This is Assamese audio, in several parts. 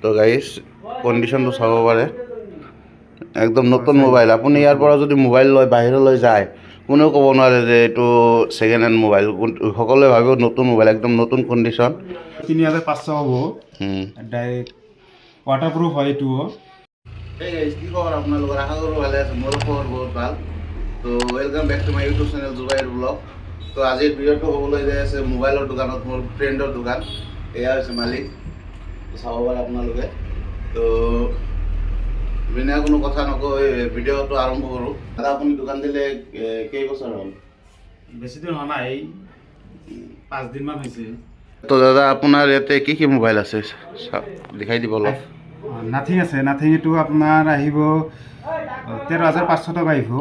তো গাইস কন্ডিশনটো চাব পাৰে একদম নতুন মোবাইল। আপুনি ইয়াৰ পৰা যদি মোবাইল লয় বাহিৰলৈ যায় কোনেও ক'ব নোৱাৰে যে এইটো ছেকেণ্ড হেণ্ড মোবাইল। সকলোৱে ভাবিব নতুন মোবাইল, একদম নতুন কণ্ডিশ্যন। 3500 হ'ব ডাইৰেক্ট ৱাটাৰপ্ৰুফ হয় এইটো। এই গাইস কি খবৰ আপোনালোকৰ? আশা কৰোঁ ভালে আছে। মোৰো খবৰ বহুত ভাল। তো welcome back to my YouTube channel Zubair vlog. তো আজিৰ ভিডিঅ'টো হ'বলৈ যাই আছে মোবাইলৰ দোকানত, মোৰ ফ্ৰেণ্ডৰ দোকান। এয়া হৈছে মালিক, চাব পাৰে আপোনালোকে। তো বিনা কোনো কথা নকৈ ভিডিঅ'টো আৰম্ভ কৰোঁ। দাদা আপুনি দোকান দিলে কেইবছৰ হ'ল? বেছি দিন হোৱা নাই, 5 দিনমান হৈছে। তো দাদা আপোনাৰ ইয়াতে কি কি মোবাইল আছে দেখাই দিব অলপ। নাথিং আছে। নাথিং এইটো আপোনাৰ আহিব 13,500 টকা আহিব।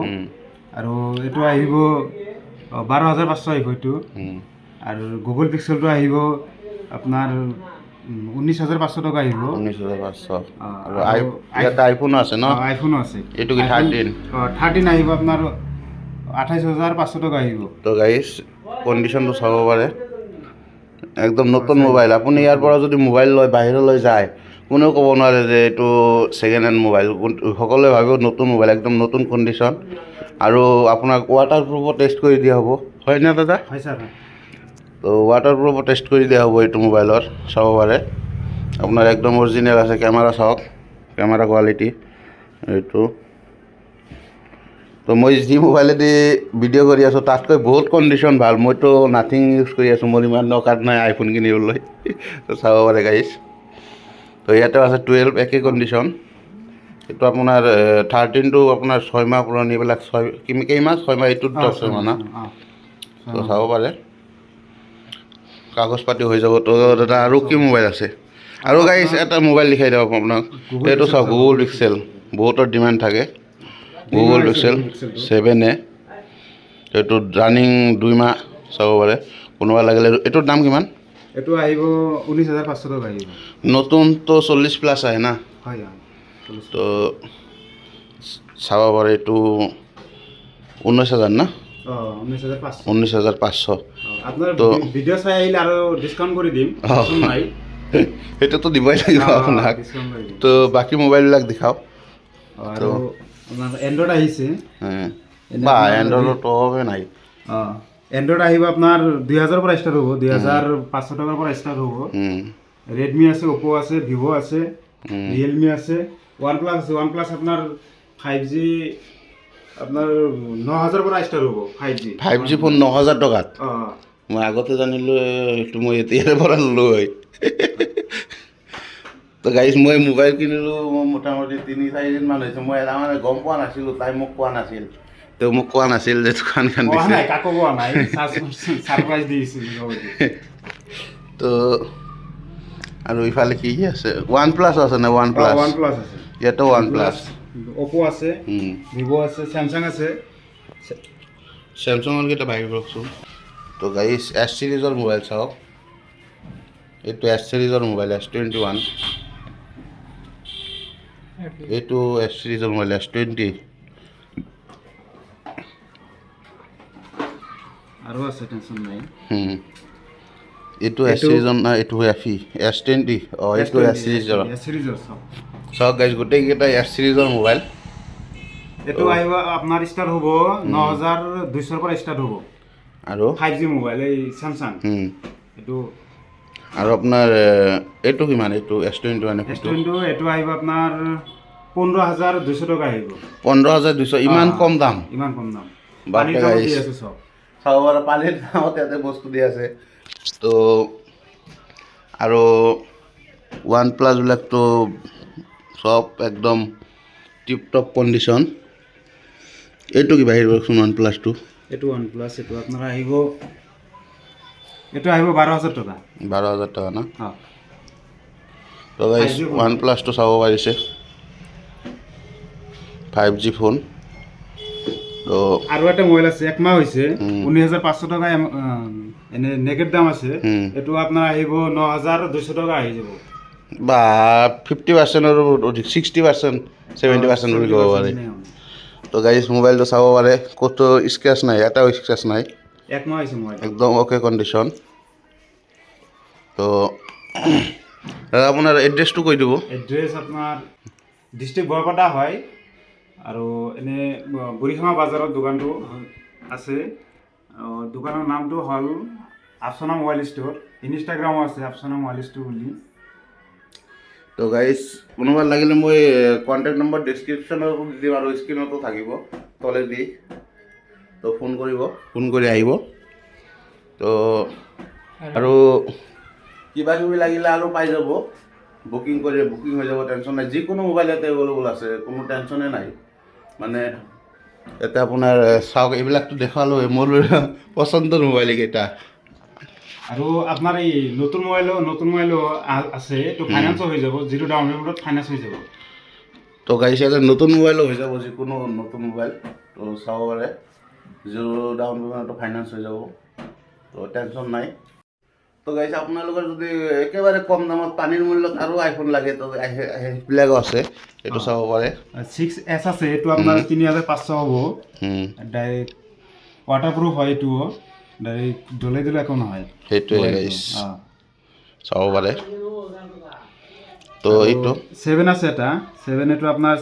আৰু এইটো আহিব 12,500 আহিব এইটো। আৰু গুগল পিক্সেলটো আহিব আপোনাৰ 19,500 টকা আহিব। 19,500। আৰু ইয়াতে আইফোনো আছে ন? আইফোনো আছে। এইটো কি 13? 13 আহিব আপোনাৰ 28,500 টকা আহিব। তো গাইছ কণ্ডিশ্যনটো চাব পাৰে একদম নতুন মোবাইল। আপুনি ইয়াৰ পৰা যদি মোবাইল লয় বাহিৰলৈ যায় কোনেও ক'ব নোৱাৰে যে এইটো ছেকেণ্ড হেণ্ড মোবাইল। সকলোৱে ভাবিব নতুন মোবাইল, একদম নতুন কণ্ডিশ্যন। আৰু আপোনাক ৱাটাৰপ্ৰুফো টেষ্ট কৰি দিয়া হ'ব, হয়নে দাদা? হয় ছাৰ। তো ৱাটাৰপ্ৰুফো টেষ্ট কৰি দিয়া হ'ব এইটো মোবাইলৰ, চাব পাৰে। আপোনাৰ একদম অৰিজিনেল আছে। কেমেৰা চাওক, কেমেৰা কোৱালিটি এইটো। তো মই যি মোবাইলেদি ভিডিঅ' কৰি আছোঁ তাতকৈ বহুত কণ্ডিশ্যন ভাল। মইতো নাথিং ইউজ কৰি আছোঁ, মোৰ ইমান অকাত নাই আইফোন কিনিবলৈ। তো চাব পাৰে গাইছ। তো ইয়াতে আছে 12, একেই কণ্ডিশ্যন। এইটো আপোনাৰ 13টো আপোনাৰ 6 মাহ পুৰণি, এইবিলাক কেইমাহ 6 মাহ, এইটোত 10 মাহ না। তো চাব পাৰে কাগজ পাতি হৈ যাব। তো দাদা আৰু কি মোবাইল আছে? আৰু গাইছ এটা মোবাইল দেখাই দিয়ক আপোনাক। এইটো চাওক, গুগল পিক্সেল। বহুতৰ ডিমাণ্ড থাকে গুগল পিক্সেল 7A। এইটো ৰানিং 2 মাহ, চাব পাৰে। কোনোবা লাগিলে এইটোৰ দাম কিমান? এইটো আহিব 19,500 টকা আহিব। নতুনটো 40+ আহে না? হয়। তো চাব পাৰে এইটো 19,000 না? 19,500। 19,500। আপোনাৰ তো ভিডিঅ' চাই আহিলে আৰু ডিছকাউণ্ট কৰি দিম। নাই সেইটোতো দিবই লাগিব আপোনাক। তো বাকী মোবাইলবিলাক দেখাওক। আৰু আপোনাৰ এণ্ড্ৰইড আহিছে। বা এণ্ড্ৰইডতো নাই। এণ্ড্ৰইড আহিব আপোনাৰ 2,000 পৰা ষ্টাৰ্ট হ'ব, 2,500 টকাৰ পৰা ষ্টাৰ্ট হ'ব। ৰেডমি আছে, অপো আছে, ভিভো আছে, ৰিয়েলমি আছে, OnePlus আছে। OnePlus আপোনাৰ 5G আপোনাৰ 9,000 পৰা ষ্টাৰ্ট হ'ব। 5G ফোন 9,000 টকাত? মই আগতে জানিলোঁ এইটো মই এতিয়াৰ পৰা ল'লোঁ হয়। তো গাইছ মই মোবাইল কিনিলোঁ মোটামুটি 3-4 দিনমান হৈছে। মই তাৰমানে গম পোৱা নাছিলোঁ, তাই মোক কোৱা নাছিল। তো মোক কোৱা নাছিল যে দোকানখন দিছে। কাকো কোৱা নাই, ছাৰপ্ৰাইজ দিছিল। তো আৰু ইফালে কি আছে? OnePlus আছে নে? OnePlus আছে। ইয়াতো OnePlus, অপো আছে, ভিভো আছে, স্যামসাং আছে। চেমচাঙৰ কেইটা বাহিৰ ৰখছোঁ। তো গাইছ S চিৰিজৰ মোবাইল চাওক। এইটো S চিৰিজৰ মোবাইল, S21। এইটো S চিৰিজৰ মোবাইল, S20। আৰু আছে, টেনশ্যন নাই। এইটো S চিৰিজৰ না? এইটো FE S20। এইটো S চিৰিজৰ। চাওক গাইছ গোটেইকেইটা S চিৰিজৰ মোবাইল। এইটো আহিব আপোনাৰ ষ্টাৰ্ট হ'ব 9,200 পৰা ষ্টাৰ্ট হ'ব। আৰু 5G মোবাইল এই স্যামসাং। এইটো আৰু আপোনাৰ এইটো কিমান? এইটো S21। এইটো আহিব আপোনাৰ 15,200 টকা আহিব। 15,200? ইমান কম দাম? ইমান কম দাম। বাপৰে গাইছ চাব পাৰে, পানীৰ দামত ইয়াতে বস্তু দি আছে। তো আৰু OnePlus-বিলাকতো চব একদম টিপটপ কণ্ডিশ্যন। এইটো কি বাহিৰ কওকচোন OnePlus-টো? এইটো OnePlus, এইটো আপোনাৰ আহিব 12,000 টকা। 12,000 টকা না? তো গাইছ OnePlus-টো চাব পাৰিছে, 5G ফোন। তো আৰু এটা মোবাইল আছে, 1 মাহ হৈছে, 19,500 টকা এনে নেগেট দাম আছে। এইটো আপোনাৰ আহিব 9,200 টকা আহি যাব। বা 50%-ৰো অধিক, 60%, 70% বুলি ক'ব পাৰি। তো গাইছ মোবাইলটো চাব পাৰে, ক'তো স্ক্ৰেচ নাই, এটাও স্ক্ৰেচ নাই। 1 মাহ হৈছে মোবাইল, একদম অ'কে কণ্ডিশ্যন। তো দাদা আপোনাৰ এড্ৰেছটো কৈ দিব। এড্ৰেছ আপোনাৰ ডিষ্ট্ৰিক্ট বৰপেটা হয় আৰু এনে বুঢ়ীখামা বাজাৰত দোকানটো আছে। দোকানৰ নামটো হ'ল আফচানা মোবাইল ষ্ট'ৰ। ইনষ্টাগ্ৰামো আছে আফচানা মোবাইল ষ্ট'ৰ বুলি। তো গাইজ কোনোবা লাগিলে মই কণ্টেক্ট নম্বৰ ডিছক্ৰিপশ্যনত দি দিম আৰু স্ক্ৰীণতো থাকিব তলেদি। তো ফোন কৰিব, ফোন কৰি আহিব। তো আৰু কিবা কিবি লাগিলে আৰু পাই যাব, বুকিং হৈ যাব, টেনশ্যন নাই। যিকোনো মোবাইল ইয়াতে এভেইলেবল আছে, কোনো টেনশ্যনে নাই। মানে এতিয়া আপোনাৰ চাওক, এইবিলাকতো দেখালোঁ মোৰ পচন্দৰ মোবাইল এইকেইটা। আৰু আপোনাৰ এই নতুন মোবাইলো আছে, এইটো ফাইনেন্সো হৈ যাব, যিটো ডাউন পে'মেণ্টত ফাইনেন্স হৈ যাব। তো গাইছে এতিয়া নতুন মোবাইলো হৈ যাব, যিকোনো নতুন মোবাইল তো চাব পাৰে, যিটো ডাউন পে'মেণ্টটো ফাইনেন্স হৈ যাব। তো টেনশ্যন নাই। তো গাইছে আপোনালোকৰ যদি একেবাৰে কম দামত পানীৰ মূল্যত আৰু আইফোন লাগে তো সেইবিলাকো আছে, এইটো চাব পাৰে। 6S আছে, এইটো আপোনাৰ 3500 হ'ব। ডাইৰেক্ট ৱাটাৰপ্ৰুফ হয়, এইটোও ডাইৰেক্ট জ্বলাই দিলে একো নহয়। সেইটোৱে গাইছ চাব পাৰে। তো এইটো 7 আছে এটা 7, এইটো আপোনাৰ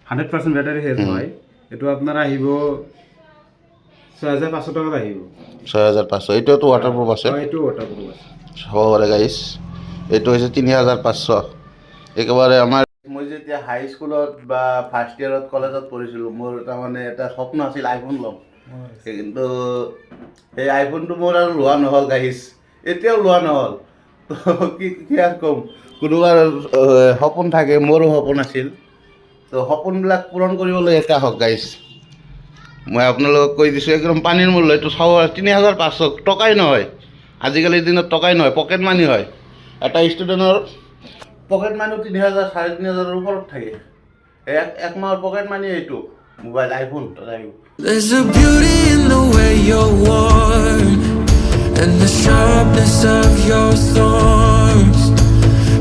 100% বেটাৰী হেল্থ হয়। এইটো আপোনাৰ আহিব 6500 টকাত আহিব। 6500, এইটোতো ৱাটাৰপ্ৰুফ আছে। এইটো ৱাটাৰপ্ৰুফ আছে, চাব পাৰে গাইছ। এইটো হৈছে 3500। একেবাৰে আমাৰ মই যেতিয়া হাইস্কুলত বা ফাৰ্ষ্ট ইয়াৰত কলেজত পঢ়িছিলোঁ, মোৰ তাৰমানে এটা স্বপ্ন আছিল আইফোন ল'ম। কিন্তু সেই আইফোনটো মোৰ আৰু লোৱা নহ'ল গাইছ, এতিয়াও লোৱা নহ'ল। তো কি আৰু ক'ম, কোনোবাৰ সপোন থাকে, মোৰো সপোন আছিল। তো সপোনবিলাক পূৰণ কৰিবলৈ এটা হওক গাইছ। মই আপোনালোকক কৈ দিছোঁ, একদম পানীৰ মূল্য এইটো চাব। 3500 টকাই নহয়, আজিকালিৰ দিনত টকাই নহয়, পকেট মানি হয়। এটা ষ্টুডেণ্টৰ পকেট মানিও 3000 3500ৰ ওপৰত থাকে। এক মাহৰ পকেট মানি এইটো mobile iPhone. There's a beauty in the way you're worn and the sharpness of your thorns,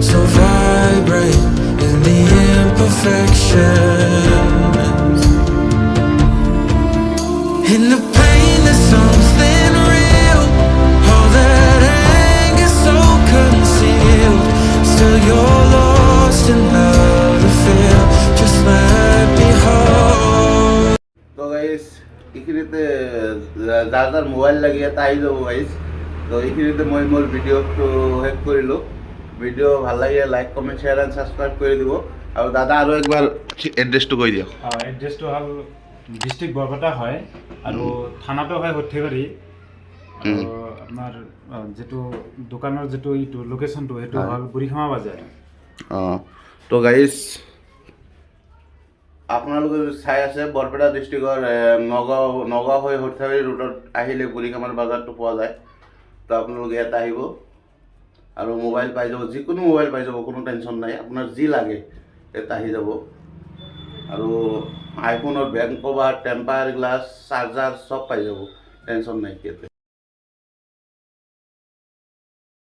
so vibrant in the imperfections. In the pain there's something real, all that anger so concealed. Still you're lost in how to feel, just let me hold. তো গাইছ এইখিনিতে যাৰ যাৰ মোবাইল লাগি এটা আহি যাব গাইছ। তো এইখিনিতে মই মোৰ ভিডিঅ'টো শেষ কৰিলোঁ। ভিডিঅ' ভাল লাগিলে like comment share and subscribe কৰি দিব। আৰু দাদা আৰু একবাৰ এড্ৰেছটো কৈ দিয়ক। এড্ৰেছটো হ'ল ডিষ্ট্ৰিক্ট বৰপেটা হয় আৰু থানাটো হয় সৰ্থেবাৰী। আৰু আপোনাৰ যিটো দোকানৰ যিটো এইটো লোকেশ্যনটো সেইটো হ'ল বুঢ়ীখামা বাজাৰ। তো গাইছ আপোনালোকে চাই আছে বৰপেটা ডিষ্ট্ৰিক্টৰ নগাঁও হৈ সৰ্থেবাৰী ৰোডত আহিলে বুঢ়ীখামাৰ বাজাৰটো পোৱা যায়। তো আপোনালোকে ইয়াত আহিব আৰু মোবাইল পাই যাব, যিকোনো মোবাইল পাই যাব, কোনো টেনশ্যন নাই। আপোনাৰ যি লাগে ইয়াত আহি যাব। আৰু আইফোনৰ back cover, temper glass, charger চব পাই যাব, টেনশ্যন নাই ইয়াতে।